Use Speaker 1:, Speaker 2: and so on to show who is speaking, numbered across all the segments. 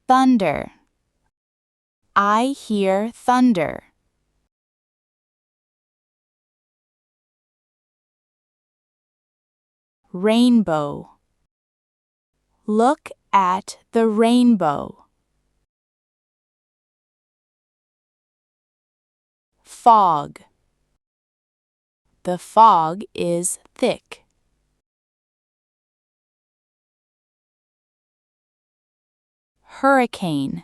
Speaker 1: Thunder. I hear thunder. Rainbow. Look at the rainbow. Fog. The fog is thick. Hurricane.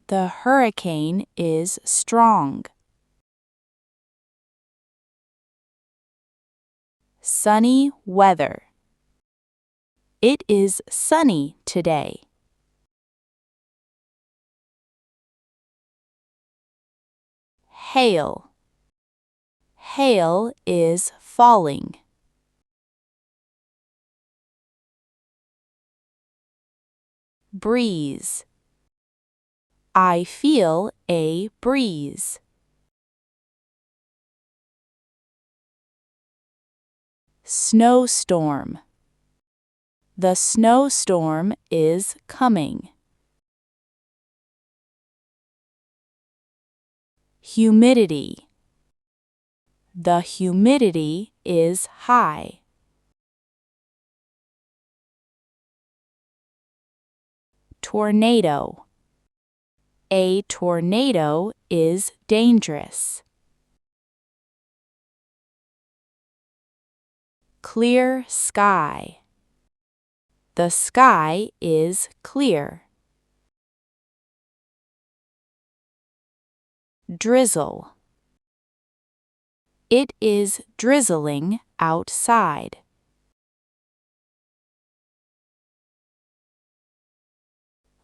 Speaker 1: The hurricane is strong. Sunny weather. It is sunny today. Hail. Hail is falling. Breeze. I feel a breeze. Snowstorm. The snowstorm is coming. Humidity. The humidity is high. Tornado. A tornado is dangerous. Clear sky. The sky is clear. Drizzle. It is drizzling outside.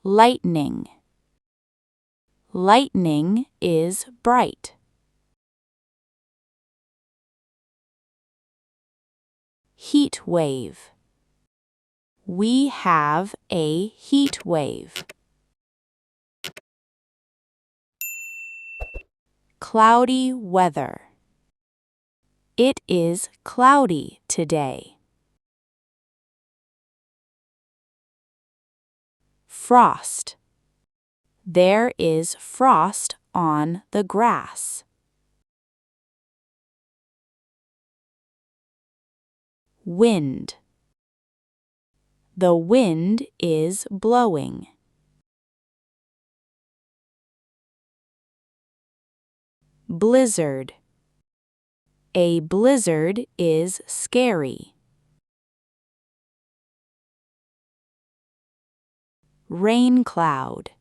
Speaker 1: Lightning. Lightning is bright. Heat wave. We have a heat wave. Cloudy weather. It is cloudy today. Frost. There is frost on the grass. Wind. The wind is blowing. Blizzard. A blizzard is scary. Rain cloud.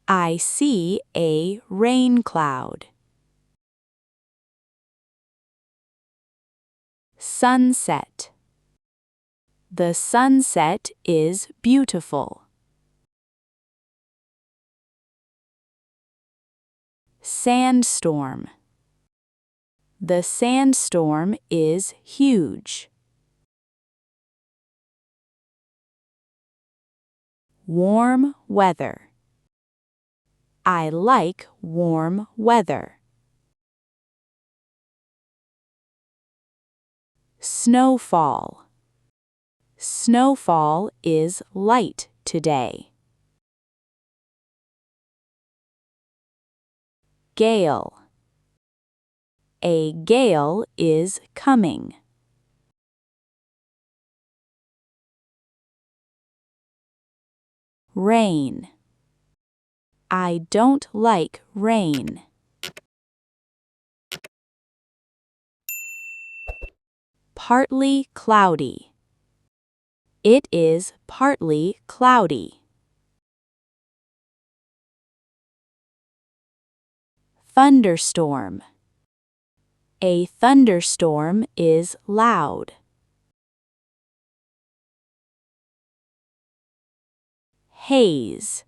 Speaker 1: I see a rain cloud. Sunset. The sunset is beautiful. Sandstorm. The sandstorm is huge. Warm weather. I like warm weather. Snowfall. Snowfall is light today. Gale. A gale is coming. Rain. I don't like rain. Partly cloudy. It is partly cloudy. Thunderstorm. A thunderstorm is loud. Haze.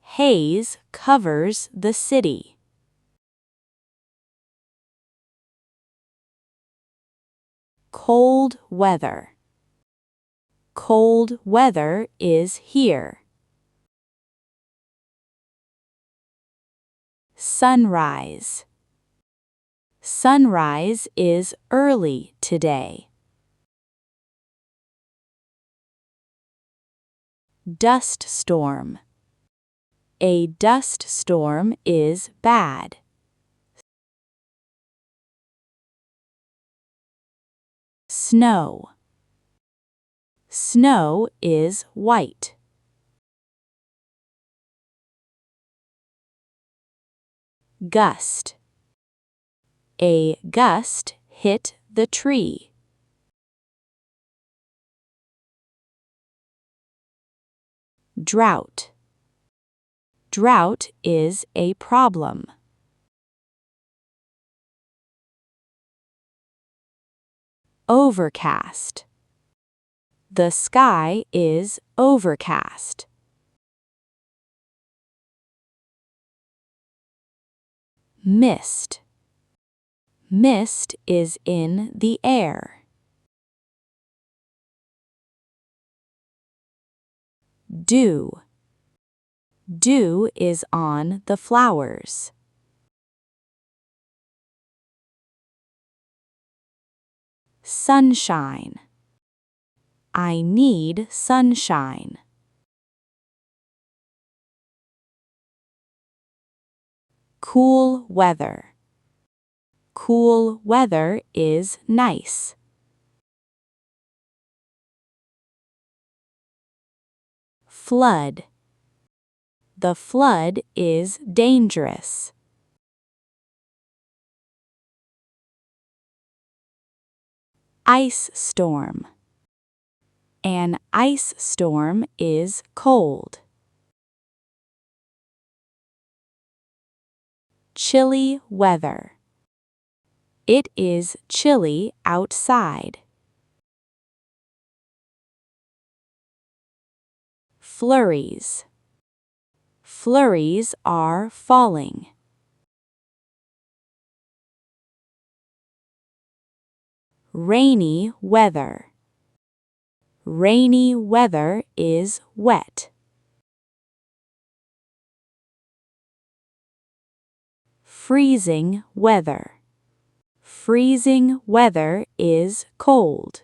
Speaker 1: Haze covers the city. Cold weather. Cold weather is here. Sunrise. Sunrise is early today. Dust storm. A dust storm is bad. Snow. Snow is white. Gust. A gust hit the tree. Drought. Drought is a problem. Overcast. The sky is overcast. Mist. Mist is in the air. Dew. Dew is on the flowers. Sunshine. I need sunshine. Cool weather. Cool weather is nice. Flood. The flood is dangerous. Ice storm. An ice storm is cold. Chilly weather. It is chilly outside. Flurries. Flurries are falling. Rainy weather. Rainy weather is wet. Freezing weather. Freezing weather is cold.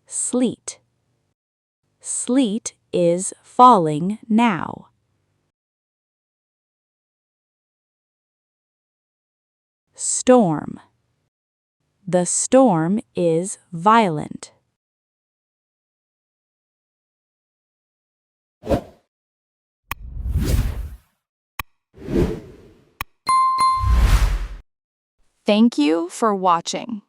Speaker 1: Sleet. Sleet is falling now. Storm. The storm is violent.
Speaker 2: Thank you for watching.